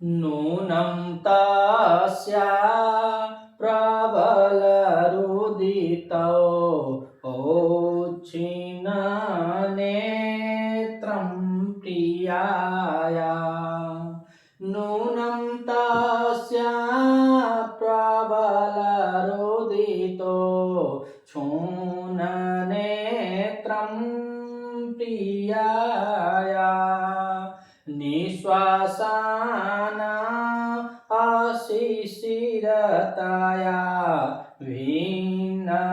नूनं तस्या प्रबलरुदितौ औच्छिननेत्रं प्रियाया। नूनं तस्या प्रबलरुदितो क्षुण्णनेत्रं प्रियाया। निःश्वासाना अशिशिरतया भिन्नवडाधुष्टं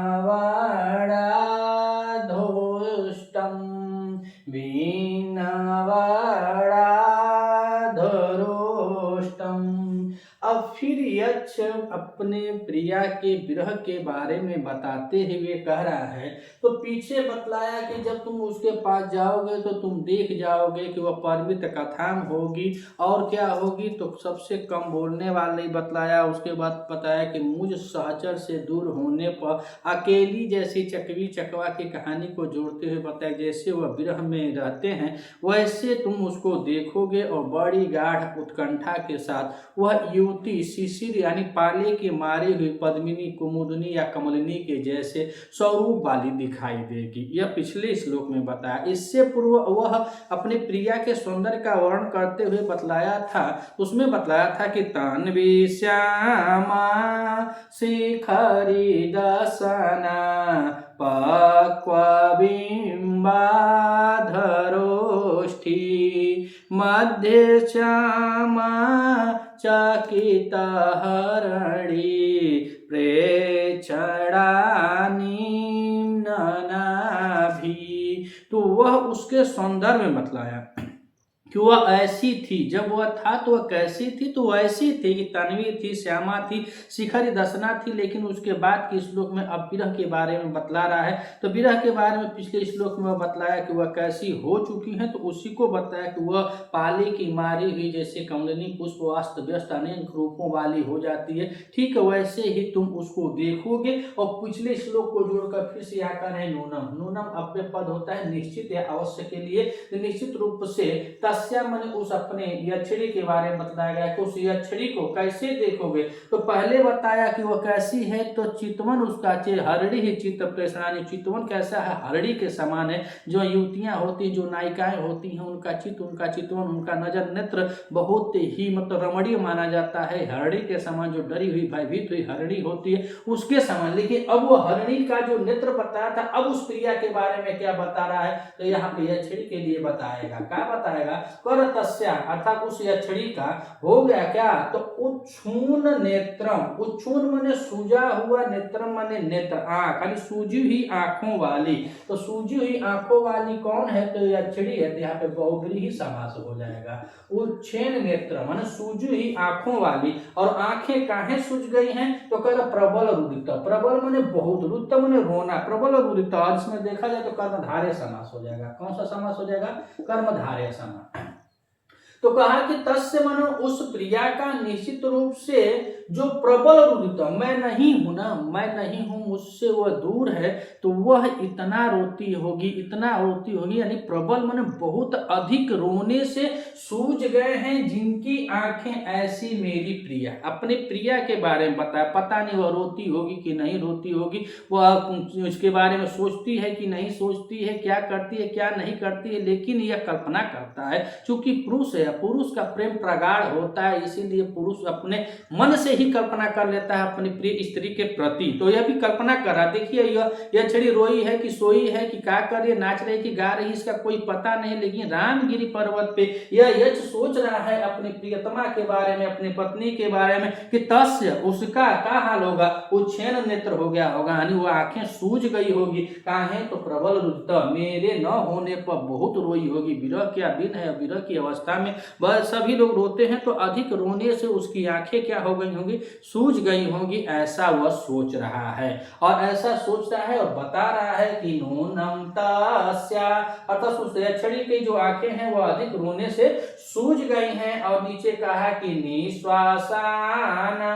भिन्नवडाधुरुष्टम्। अब फिर यक्ष अपने प्रिया के विरह के बारे में बताते हुए कह रहा है, तो पीछे बतलाया कि जब तुम उसके पास जाओगे तो तुम देख जाओगे कि वह परिमित कथाम होगी और क्या होगी, तो सबसे कम बोलने वाले बतलाया। उसके बाद बताया कि मुझ सहचर से दूर होने पर अकेली जैसी चकवी चकवा की कहानी को जोड़ते हुए बताया, जैसे वह विरह में रहते हैं वैसे तुम उसको देखोगे और बड़ी गाढ़ उत्कंठा के साथ वह युवती शिशिर यानी पाले के मारे हुए पद्मिनी कुमुदनी या कमलिनी के जैसे स्वरूप वाली दिखाई देगी। यह पिछले श्लोक में बताया। इससे पूर्व वह अपने प्रिया के सौंदर्य का वर्णन करते हुए बतलाया था, उसमें बतलाया था कि तान्वी श्यामा शिखरी दसना पक्वबिम्बाधरोष्ठी मध्ये श्यामा चकितहरणी प्रेक्षणानि। तो वह उसके सौंदर्य में बतलाया कि वह ऐसी थी, जब वह था तो वह कैसी थी, तो वैसी थी कि तन्वी थी, श्यामा थी, शिखरी दसना थी। लेकिन उसके बाद के श्लोक में अब विरह के बारे में बतला रहा है। तो विरह के बारे में पिछले श्लोक में वह बतलाया कि वह कैसी हो चुकी है, तो उसी को बताया कि वह पाले की मारी हुई जैसे कमलिनी पुष्प अस्त व्यस्त अनेक रूपों वाली हो जाती है, ठीक वैसे ही तुम उसको देखोगे। और पिछले श्लोक को जोड़कर फिर से यहाँ कर है नूनम। नूनम अव्यय पद होता है निश्चित या अवश्य के लिए, तो निश्चित रूप से तस्या मैंने उस अपने यक्षिणी के बारे में बताया गया कि उस यक्षिणी को कैसे देखोगे। तो पहले बताया कि वह कैसी है, तो चितवन उसका हरड़ी ही चित्त प्रेषणानी। चितवन कैसा है, हरड़ी के समान है। जो युवतियां होती हैं, जो नायिकाएं होती हैं, उनका चित्त, उनका चितवन, उनका नजर नेत्र बहुत ही मतलब रमणीय माना जाता है। हरड़ी के समान जो डरी हुई भयभीत हुई हरड़ी होती है उसके समान। लेकिन अब वो हरणी का जो नेत्र बताया था, अब उस प्रिया के बारे में क्या बता रहा है, तो यहाँ पे यक्षिणी के लिए बताएगा। क्या बताएगा, कर तस्या अर्थात उस यक्षिणी का हो गया क्या, तो उच्छून नेत्रम। उच्छून माने सूजा हुआ, नेत्रम माने नेत्र आंख, यानी सूजी हुई आंखों वाली। तो सूजी हुई आंखों वाली कौन है, तो यक्षिणी है। तो यहाँ पे बहुब्रीहि समास हो जाएगा। उच्छेन नेत्र माने सूजी हुई आंखों वाली, और आंखें काहे सूज गई हैं, तो कह रहा प्रबल रुदित। प्रबल माने बहुत, रुदित माने रोना, प्रबल रुदित। और इसमें देखा जाए तो कर्मधारय समास हो जाएगा। कौन सा समास हो जाएगा, कर्मधारय समास। तो कहा कि तस्य मनो उस प्रिया का निश्चित रूप से जो प्रबल रुदित, मैं नहीं हूं ना, मैं नहीं हूं, मुझसे वह दूर है, तो वह इतना रोती होगी, इतना रोती होगी, यानी प्रबल माने बहुत अधिक रोने से सूझ गए हैं जिनकी आंखें ऐसी मेरी प्रिया। अपने प्रिया के बारे में बताया, पता नहीं वह रोती होगी कि नहीं रोती होगी, वह उसके बारे में सोचती है कि नहीं सोचती है, क्या करती है क्या नहीं करती है, लेकिन यह कल्पना करता है। चूंकि पुरुष है, पुरुष का प्रेम प्रगाढ़ होता है, इसीलिए पुरुष अपने मन से ही कल्पना कर लेता है अपनी प्रिय स्त्री के प्रति। तो यह भी कल्पना कर रहा, देखिए यह छड़ी रोई है कि सोई है कि क्या कर रही है, नाच रही कि गा रही, इसका कोई पता नहीं। लेकिन रामगिरी पर्वत पे यह यक्ष सोच रहा है अपनी प्रियतमा के बारे में, अपनी पत्नी के बारे में कि तस्य उसका क्या हाल होगा, उच्छेन नेत्र हो गया होगा, यानी वो आंखें सूज गई होगी। काहे, तो प्रबल रुदित, मेरे न होने पर बहुत रोई होगी। विरह क्या दिन है, विरह की अवस्था में वह सभी लोग रोते हैं, तो अधिक रोने से उसकी आंखें क्या हो गई होंगी, सूज गई होंगी, ऐसा वह सोच रहा है। और ऐसा सोच रहा है और बता रहा है कि नूनम तस्या, अर्थात उस यक्षिणी की जो आंखें हैं वह अधिक रोने से सूज गई हैं। और नीचे कहा कि निश्वासाना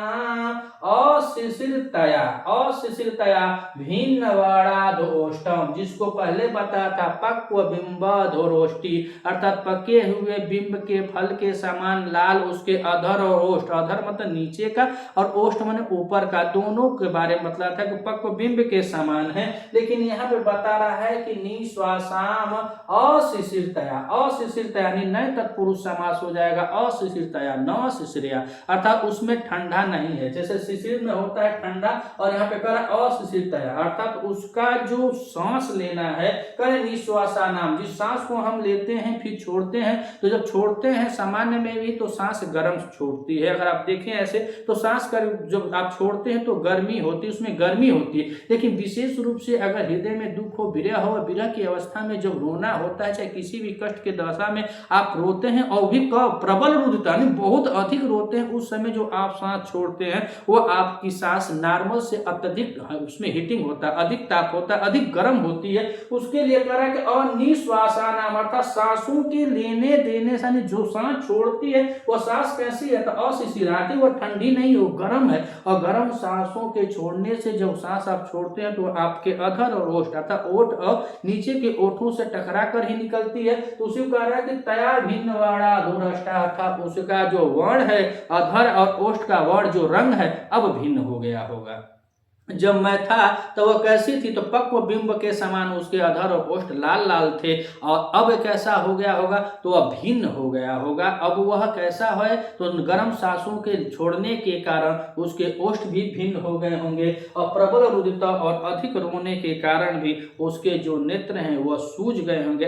अशिशिरतया, अशिशिरतया भिन्नवडाधोष्टम, जिसको पहले बताया था पक्व बिंबाधोरोष्टि, अर्थात पके हुए बिंब के के फल के समान लाल उसके अधर और ओष्ठ, अधर मतलब नीचे का और ओष्ठ माने ऊपर का, दोनों के बारे में बतला था कि पक्व बिंब के समान है। लेकिन यहाँ पे बता रहा है कि निश्वासाम अशिशिरतया, अशिशिरतया यानी नए तत्पुरुष समास हो जाएगा, अशिशिरतया न शिशिरया, अर्थात उसमें ठंडा नहीं है। जैसे शिशिर में होता है ठंडा और यहाँ पे कह रहा अशिशिरतया, अर्थात उसका जो सांस लेना है, कह निश्वासा नाम, जिस सांस को हम लेते हैं फिर छोड़ते हैं, तो जब छोड़ते हैं सामान्य में भी तो सांस गर्म छोड़ती है। अगर आप देखें ऐसे तो सांस कर जब आप छोड़ते हैं तो गर्मी होती है, उसमें गर्मी होती है। लेकिन विशेष रूप से अगर हृदय में दुख हो, विरह हो, विरह की अवस्था में जब रोना होता है, चाहे किसी भी कष्ट के दशा में आप रोते हैं और भी प्रबल रुदता यानी बहुत अधिक रोते हैं, उस समय जो आप सांस छोड़ते हैं वो आपकी सांस नॉर्मल से अत्यधिक उसमें हीटिंग होता है, अधिक ताप होता है, अधिक गर्म होती है। उसके लिए कह रहा है कि अनिश्वासानाम, अर्थात सांसों के लेने देने से जो सांस छोड़ती है वो सांस कैसी है, तो अशिशिराती, वो ठंडी नहीं, वो गर्म है। और गर्म सांसों के छोड़ने से जब सांस आप छोड़ते हैं तो आपके अधर और ओष्ठ, अर्थात ओठ और नीचे के ओठों से टकरा कर ही निकलती है। तो उसी को कह रहा है कि तया भिन्न वाणा दूरष्टा, अर्थात उसका जो वर्ण है अधर और ओष्ठ का वर्ण जो रंग है अब भिन्न हो गया होगा। जब मैं था तो वह कैसी थी, तो पक्व बिंब के समान उसके अधर और ओष्ठ लाल लाल थे, और अब कैसा हो गया होगा, तो वह भिन्न हो गया होगा। अब वह कैसा है, तो गर्म सांसों के छोड़ने के कारण उसके ओष्ठ भी भिन्न हो गए होंगे, और प्रबल रुदिता और अधिक रोने के कारण भी उसके जो नेत्र हैं वह सूज गए होंगे।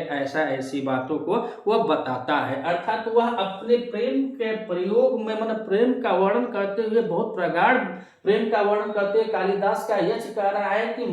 ऐसी बातों को वह बताता है। अर्थात वह अपने प्रेम के प्रयोग में मतलब प्रेम का वर्णन करते हुए, बहुत प्रगाढ़ प्रेम का वर्णन करते हुए कालिदास का यश कह रहा है कि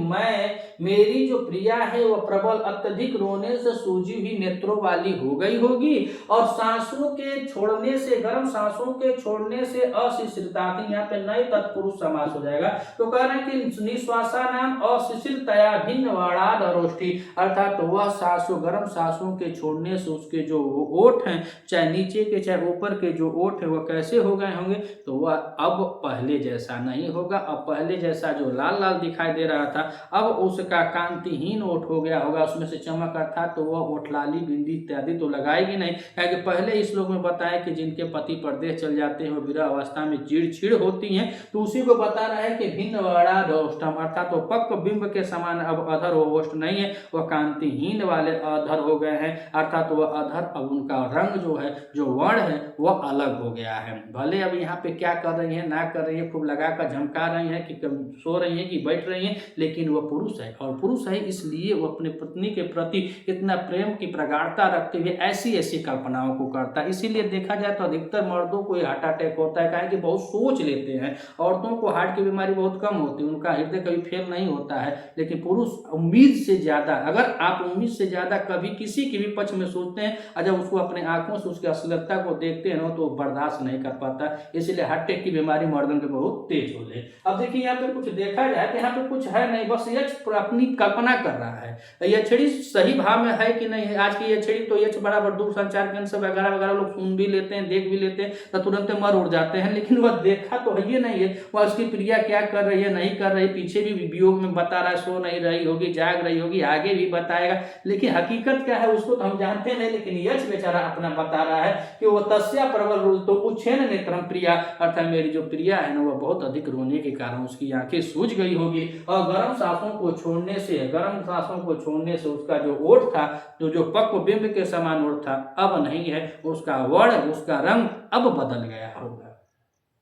मेरी जो प्रिया है वह प्रबल अत्यधिक रोने से सूजी हुई नेत्रों वाली हो गई होगी, और सांसों के छोड़ने से, गर्म सांसों के छोड़ने से अशिशिरता, यहाँ पे नए तत्पुरुष समास हो जाएगा। तो कह रहे हैं कि निश्वासा नाम अशिशिरतया भिन्न वाणाद अरोष्ठी, अर्थात वह सांसों, गर्म सांसों के छोड़ने से उसके जो ओठ हैं, चाहे नीचे के चाहे ऊपर के जो ओठ है वह कैसे हो गए होंगे, तो वह अब पहले जैसा नहीं होगा। अब पहले जैसा जो लाल लाल दिखाई दे रहा था अब उसका कांतिहीन ओठ हो गया होगा, उसमें से चमक, अर्थात तो वह ओठलाली बिंदी इत्यादि तो लगाएगी नहीं, क्योंकि पहले इस श्लोक में बताया कि जिनके पति परदेश चल जाते हैं वो विरह अवस्था में चिड़चिड़ होती हैं, तो उसी को बता रहा है कि भिन्न वाणाद ओष्ठम, अर्थात वो पक्व बिंब के समान अब अधर वो ओष्ठ नहीं है, वह कांतिहीन वाले अधर हो गए हैं, अर्थात वह अधर अब उनका रंग जो है, जो वर्ण है वह अलग हो गया है। भले अब यहाँ पे क्या कर रही है ना कर रही है, खूब लगाकर झमका रही है कि सो रही है कि बैठ रही है, लेकिन वह पुरुष है, और पुरुष है इसलिए वो अपने पत्नी के प्रति इतना प्रेम की प्रगाढ़ता रखते हुए ऐसी ऐसी कल्पनाओं को करता है। इसीलिए देखा जाए तो अधिकतर मर्दों को हार्ट अटैक होता है, कारण कि बहुत सोच लेते हैं। औरतों को हार्ट की बीमारी बहुत कम होती है, उनका हृदय कभी फेल नहीं होता है, लेकिन पुरुष उम्मीद से ज्यादा, अगर आप उम्मीद से ज्यादा कभी किसी के भी पक्ष में सोचते हैं और जब उसको अपने आंखों से उसकी असलियता को देखते हैं ना तो बर्दाश्त नहीं कर पाता, इसलिए हार्ट अटैक की बीमारी मर्दों के बहुत तेज हो गई। अब देखिए यहाँ पे कुछ देखा जाए तो यहाँ पे कुछ है नहीं, बस यक्ष अपनी कल्पना कर रहा है। यक्षिणी सही भाव में है कि नहीं है, आज की यक्षिणी तो यक्ष बराबर दूरसंचार केंद्र से वगैरह वगैरह लोग सुन भी लेते हैं, देख भी लेते हैं, तो तुरंत मर उड़ जाते हैं, लेकिन वह देखा तो है नहीं है, वह उसकी प्रिया क्या कर रही है नहीं कर रही, पीछे भी वियोग में बता रहा है, सो नहीं रही होगी, जाग रही होगी, आगे भी बताएगा, लेकिन हकीकत क्या है उसको तो हम जानते नहीं। लेकिन यक्ष बेचारा अपना बता रहा है कि वो तस्या प्रबल रूल तो उच्छेन नेत्रम प्रिया, अर्थात मेरी जो प्रिया है ना वह बहुत अधिक रोने के कारण उसकी आंखें सूज गई होगी, और गर्म सांसों को छोड़ने से, गर्म सांसों को छोड़ने से उसका जो ओठ था, जो पक्व बिंब के समान ओठ था अब नहीं है, उसका वर्ण, उसका रंग अब बदल गया होगा।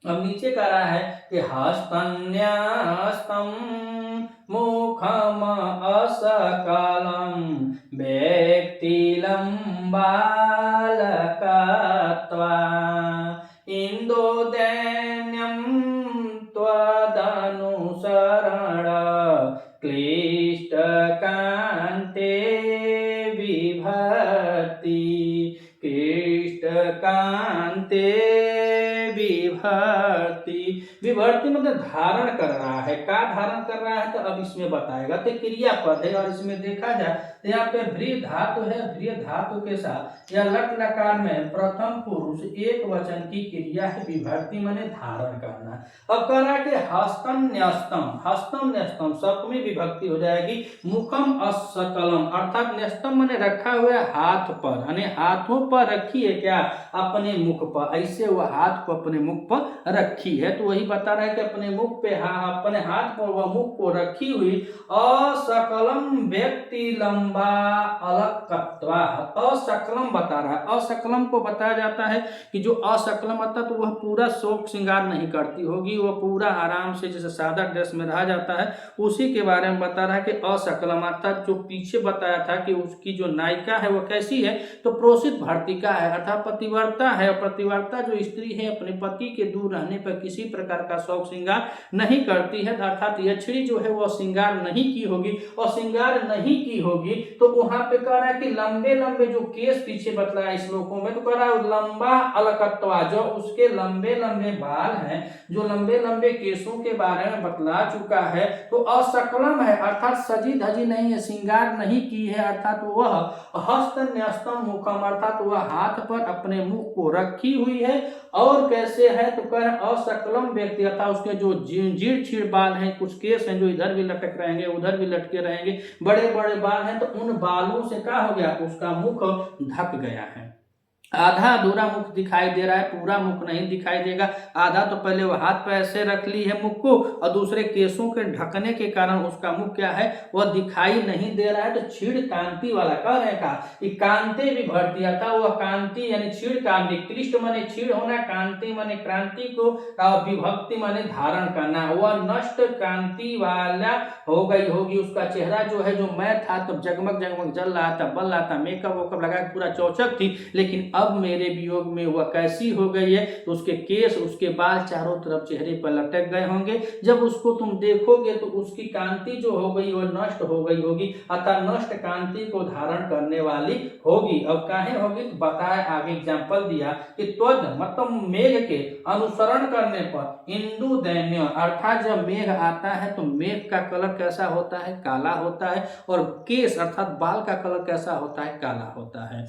अब नीचे कह रहा है कि हस्तन्यास्तम मुखम असकालम व्यक्तिलम बालकत्वा इंदोदैन्यम त्वदनुसरण क्लिष्टकान्ते विभक्ति, क्लिष्टकान्ते विभक्ति, विभर्ती मतलब धारण कर रहा है, का धारण कर रहा है तो अब इसमें बताएगा। तो क्रियापद है और इसमें देखा जाए तो यहाँ पे भ्री धातु है, भ्री धातु के साथ या लट लकार में प्रथम पुरुष एक वचन की क्रिया है विभर्ती माने धारण करना। अब कह रहा है कि हस्तम न्यस्तम, हस्तम न्यस्तम सप्तमी विभक्ति हो जाएगी मुखम असकलम, अर्थात न्यस्तम माने रखा हुआ हाथ पर, यानी हाथों पर रखी है क्या अपने मुख पर, ऐसे वो हाथ को अपने मुख पर रखी है। तो वही बता रहा है कि अपने मुख पे अपने हाथ पर वह मुख को रखी हुई असकलम व्यक्ति लंबा अलकत्वा, असकलम बता रहा है। असकलम को बताया जाता है कि जो असकलम अर्थात तो वह पूरा शौक श्रृंगार नहीं करती होगी, वह पूरा आराम से जैसे सादा ड्रेस में रहा जाता है उसी के बारे में बता रहा है कि असकलम अर्थात जो पीछे बताया था कि उसकी जो नायिका है वह कैसी है तो प्रोषित भर्तिका है, अर्थात पतिव्रता है। और पतिव्रता जो स्त्री है अपने पति के दूर रहने पर किसी प्रकार का शौक श्रृंगार नहीं करती है, अर्थात यक्षिणी जो है वह श्रृंगार नहीं की होगी, और श्रृंगार नहीं की होगी तो वहां पे कह रहा है कि लंबे लंबे जो केस पीछे बतलाया श्लोकों में, तो कह रहा है लंबा अलकत्वा, जो उसके लंबे लंबे बाल हैं, जो लंबे लंबे केसों के बारे में बतला चुका है। तो असकलम है अर्थात सजी धजी नहीं है, श्रृंगार नहीं की है, अर्थात वह हस्त न्यस्तम मुखम अर्थात वह हाथ पर अपने मुख को रखी हुई है। और कैसे है तो कह असकलम व्यक्ति अर्थात उसके जो जीर्ण छीड़ बाल हैं, कुछ केस हैं जो इधर भी लटक रहेंगे उधर भी लटके रहेंगे, बड़े बड़े बाल हैं, तो उन बालों से क्या हो गया उसका मुख ढक गया है। आधा अधूरा मुख दिखाई दे रहा है, पूरा मुख नहीं दिखाई देगा। आधा तो पहले वो हाथ पे ऐसे रख ली है मुख को, और दूसरे केसों के ढकने के कारण उसका मुख क्या है वह दिखाई नहीं दे रहा है। तो छीड़ कांति वाला कह रहे का कांति विभर्ती अर्थात वह कांति यानी छीड़ कांति, क्लिष्ट माने छीड़ होना, कांति माने क्रांति को, विभक्ति माने धारण करना, वह नष्ट कांति वाला हो गई होगी। उसका चेहरा जो है जो मैं था तो जगमग जगमग जल रहा था, बल रहा था, मेकअप वोकअप लगा पूरा चौचक थी, लेकिन अब मेरे वियोग में वह कैसी हो गई है तो उसके केस उसके बाल चारों तरफ चेहरे पर लटक गए होंगे। जब उसको तुम देखोगे तो उसकी कांति जो हो गई वह नष्ट हो गई होगी, अतः नष्ट कांति को धारण करने वाली होगी। अब काहे होगी तो बताया आगे एग्जाम्पल दिया कि त्वद मतलब मेघ के अनुसरण करने पर इंदु दैन्य अर्थात जब मेघ आता है तो मेघ का कलर कैसा होता है काला होता है, और केस अर्थात बाल का कलर कैसा होता है काला होता है।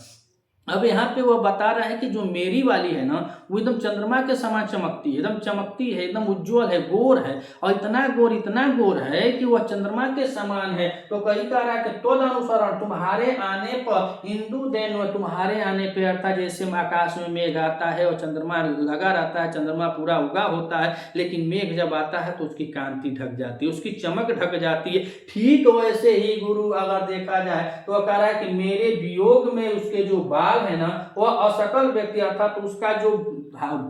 अब यहाँ पे वो बता रहा है कि जो मेरी वाली है ना वो एकदम चंद्रमा के समान चमकती है, एकदम चमकती है, एकदम उज्जवल है, गोर है, और इतना गोर है कि वह चंद्रमा के समान है। तो कही कह रहा है कि त्वद अनुसरण तुम्हारे आने पर इंदु दैन तुम्हारे आने पे अर्थात जैसे आकाश में मेघ आता है और चंद्रमा लगा रहता है, चंद्रमा पूरा उगा होता है, लेकिन मेघ जब आता है तो उसकी कांति ढक जाती है, उसकी चमक ढक जाती है। ठीक वैसे ही गुरु अगर देखा जाए तो कह रहा है कि मेरे वियोग में उसके जो बाल है ना वह असकल व्यक्ति अर्थात तो उसका जो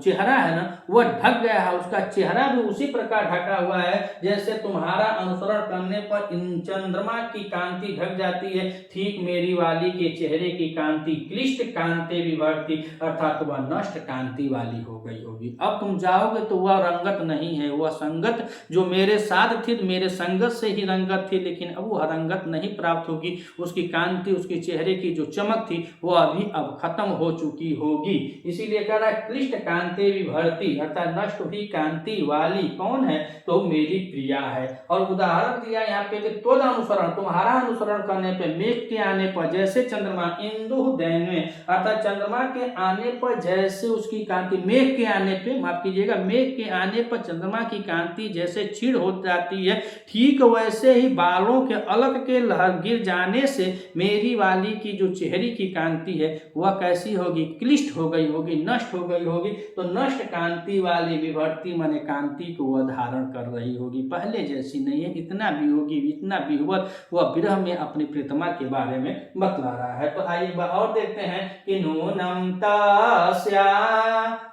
चेहरा है ना वह ढक गया है, उसका चेहरा भी उसी प्रकार ढका हुआ है जैसे तुम्हारा अनुसरण करने पर चंद्रमा की कांति ढक जाती है। ठीक मेरी वाली के चेहरे की कांति क्लिष्ट कांति विभर्ती अर्थात वह नष्ट कांति वाली हो गई होगी। अब तुम जाओगे तो वह रंगत नहीं है, वह संगत जो मेरे साथ थी मेरे संगत से ही रंगत थी, लेकिन अब वह रंगत नहीं प्राप्त होगी, उसकी कांति उसके चेहरे की जो चमक थी वह अभी अब खत्म हो चुकी होगी। इसीलिए कह रहा है क्लिष्ट कांति विभर्ती अर्थात नष्ट हुई कांति वाली कौन है तो मेरी प्रिया है। और उदाहरण दिया यहाँ पे त्वद अनुसरण तुम्हारा अनुसरण करने पे मेघ के आने पर जैसे चंद्रमा इंदु दैन्य अर्थात चंद्रमा के आने पर जैसे उसकी कांति मेघ के आने पे माफ कीजिएगा मेघ के आने पर चंद्रमा की कांति जैसे छीड़ हो जाती है, ठीक वैसे ही बालों के अलग के लहर गिर जाने से मेरी वाली की जो चेहरे की कांति है वह कैसी होगी क्लिष्ट हो गई होगी, नष्ट हो गई होगी। तो नष्ट कांति वाली विभर्ती माने कांति को वह धारण कर रही होगी, पहले जैसी नहीं है, इतना वियोगी इतना विह्वल वह विरह में अपनी प्रीतमा के बारे में बतला रहा है। तो आइए और देखते हैं कि नूनम तस्या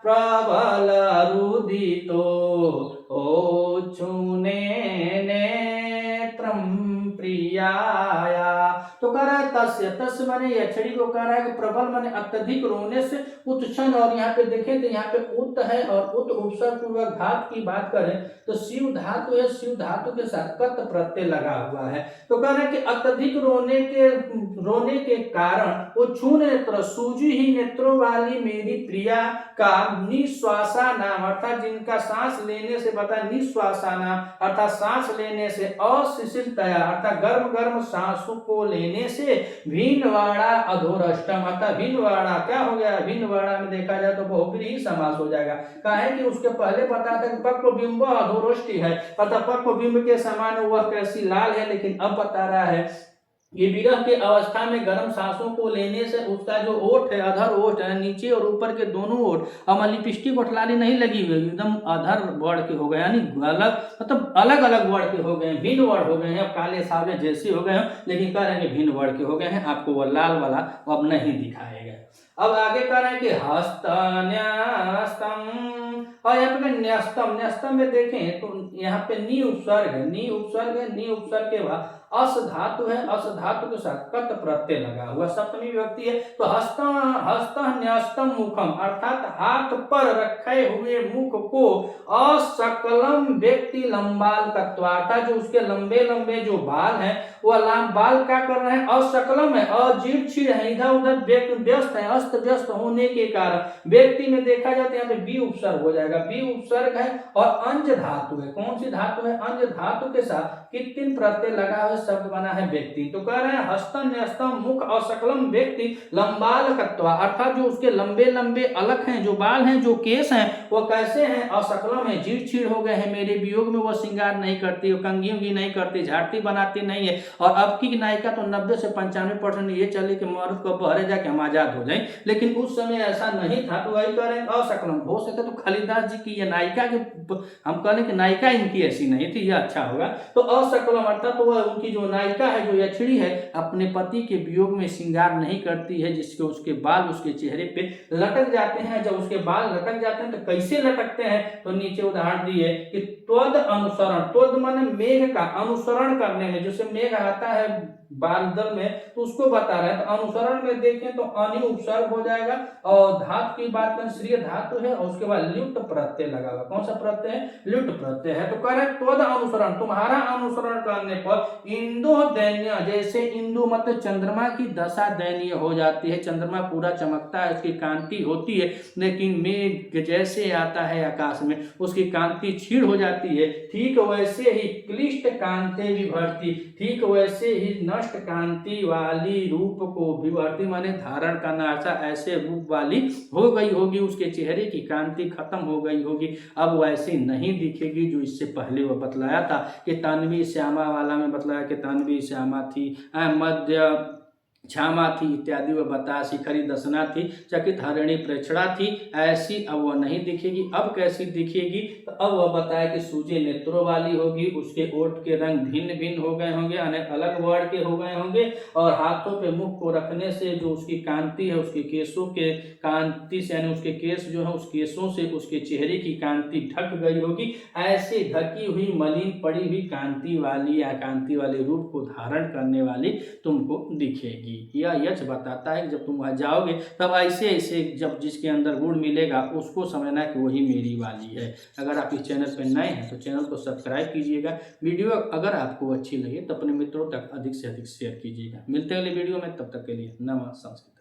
प्रबल रुदितो ओछुने नेत्रम प्रियाया। तो कह रहा है तस्य माने यक्षणी को कह रहा है कि प्रबल माने अत्यधिक रोने से उत्छन, और यहाँ पे देखें तो यहाँ पे उत है और उत उपसर्ग पूर्वक धातु की बात करें तो शिव धातु है, शिव धातु के साथ कत प्रत्यय लगा हुआ है। तो कह रहे हैं कि अत्यधिक रोने के कारण वो छूने नेत्र सूजी ही नेत्रों वाली मेरी प्रिया का निश्वासा नाम, अर्थात जिनका सांस लेने से बता निश्वासा नाम, अर्थात सांस लेने से अशिशिलतया अर्थात गर्म गर्म सांसों को लेने से भिन्नवाड़ा अधोरष्टम, अर्थात भिन्नवाड़ा क्या हो गया, भिन्नवाड़ा में देखा जाए तो बहुब्रीहि समास हो जाएगा। कहा है कि उसके पहले बताया था कि पक्व बिंब अधोरष्टि है, अर्थात पक्व बिंब के समान वह कैसी लाल है, लेकिन अब बता रहा है ये विरह के अवस्था में गर्म सांसों को लेने से उसका जो ओठ है, अधर ओठ है, नीचे और ऊपर के दोनों ओठ, अब लिपस्टिक ओठलाली नहीं लगी हुई, एकदम अधर वर्ण के हो गए, यानी अलग मतलब अलग अलग वर्ण के हो गए, भिन्न वर्ण हो गए हैं, अब काले सावले जैसे हो गए हैं, लेकिन कह रहे हैं भिन्न वर्ण के हो गए हैं, आपको वो लाल वाला अब नहीं दिखाएगा। अब आगे कह रहे हैं कि हस्तन्यस्तम, और यहाँ पे न्यस्तम, न्यस्तम में देखें तो यहाँ पे नी उपसर्ग है, नी उपसर्ग है, नी उपसर्ग के बाद अस धातु है, अस धातु के साथ कत प्रत्यय लगा हुआ सप्तमी विभक्ति है। तो हस्त न्यस्तम मुखम, अर्थात हाथ पर रखे हुए मुख को असकलम व्यक्ति लंबाल कत्वार्था, जो उसके लंबे लंबे जो बाल हैं वह बाल क्या कर रहे हैं, असकलम है, अजीर्ण है, इधर उधर व्यस्त है, अस्त व्यस्त होने के कारण व्यक्ति में देखा जाता है यहाँ पे बी उपसर्ग हो जाएगा, बी उपसर्ग है और अंज धातु है, कौन सी धातु है, अंज धातु के साथ कितने प्रत्यय लगा हुआ शब्द बना है व्यक्ति। तो कह रहे हैं हस्तम न्यस्तम मुख असकलम व्यक्ति लंबाल कत्वा, अर्थात जो उसके लंबे लंबे अलग हैं, जो बाल हैं, जो केस हैं, वो कैसे हैं, असकलम है, जीर्ण हो गए हैं, मेरे वियोग में वो श्रृंगार नहीं करती, वो कंघी उंगी नहीं करती, झाड़ती बनाती नहीं है। और अब की नायिका तो 90 से 95% ये चले कि मर्द को बहरे जाके हम आजाद हो जाए, लेकिन उस समय ऐसा नहीं था। तो वही कह रहे हैं असकलम, हो सके तो कालिदास जी की ये नायिका के हम कह लें कि नायिका इनकी ऐसी नहीं थी, यह अच्छा होगा। तो असकलम अर्थात तो वह उनकी जो नायिका है, जो यक्षिणी है, अपने पति के वियोग में श्रृंगार नहीं करती है, जिसके उसके बाल उसके चेहरे पे लटक जाते हैं। जब उसके बाल लटक जाते हैं तो कैसे लटकते हैं, तो नीचे उदाहरण दिए कि त्वद अनुसरण, त्वद माने मेघ का अनुसरण करने में, जैसे मेघ आता है बादल में तो उसको बता रहे हैं। तो अनुसरण में देखें तो अनि उपसर्ग हो जाएगा, और धातु की बात करें श्रीय धातु है और उसके बाद ल्युट प्रत्यय लगा हुआ, कौन सा प्रत्यय है, ल्युट प्रत्यय है। तो कह रहे त्वद अनुसरण, तुम्हारा अनुसरण करने पर इंदु दैन्य, जैसे इंदु मतलब चंद्रमा की दशा दयनीय हो जाती है, चंद्रमा पूरा चमकता है, उसकी कांति होती है, लेकिन मेघ जैसे आता है आकाश में उसकी कांति क्षीण हो जाती है, ठीक वैसे ही क्लिष्ट कांति विभर्ती, ठीक वैसे ही नष्ट कांति वाली रूप को विभर्ती माने धारण करना, ऐसे रूप वाली हो गई होगी, उसके चेहरे की कांति खत्म हो गई होगी, अब वैसी नहीं दिखेगी जो इससे पहले वह बतलाया था कि तानवी श्यामा वाला में बतलाया कि तानवी श्यामा थी, मध्य क्षमा थी इत्यादि वह बता, शिखरी दसना थी, चकित हरिणी प्रेक्षणा थी, ऐसी अब वह नहीं दिखेगी। अब कैसी दिखेगी, तो अब वह बताया कि सूजे नेत्रों वाली होगी, उसके ओठ के रंग भिन्न भिन्न हो गए होंगे, अनेक अलग वर्ण के हो गए होंगे, और हाथों पे मुख को रखने से जो उसकी कांति है, उसके केसों के कांति से, यानी उसके केस जो है उस केसों से उसके चेहरे की कांति ढक गई होगी, ऐसे ढकी हुई मलिन पड़ी हुई कांति वाली या कांति वाले रूप को धारण करने वाली तुमको दिखेगी। यह यक्ष बताता है कि जब तुम वहां जाओगे तब ऐसे ऐसे जब जिसके अंदर गुण मिलेगा उसको समझना कि वही मेरी वाली है। अगर आप इस चैनल पर नए हैं तो चैनल को सब्सक्राइब कीजिएगा, वीडियो अगर आपको अच्छी लगे तो अपने मित्रों तक अधिक से अधिक शेयर कीजिएगा। मिलते हैं अगले वीडियो में, तब तक के लिए नमः संस्कृत।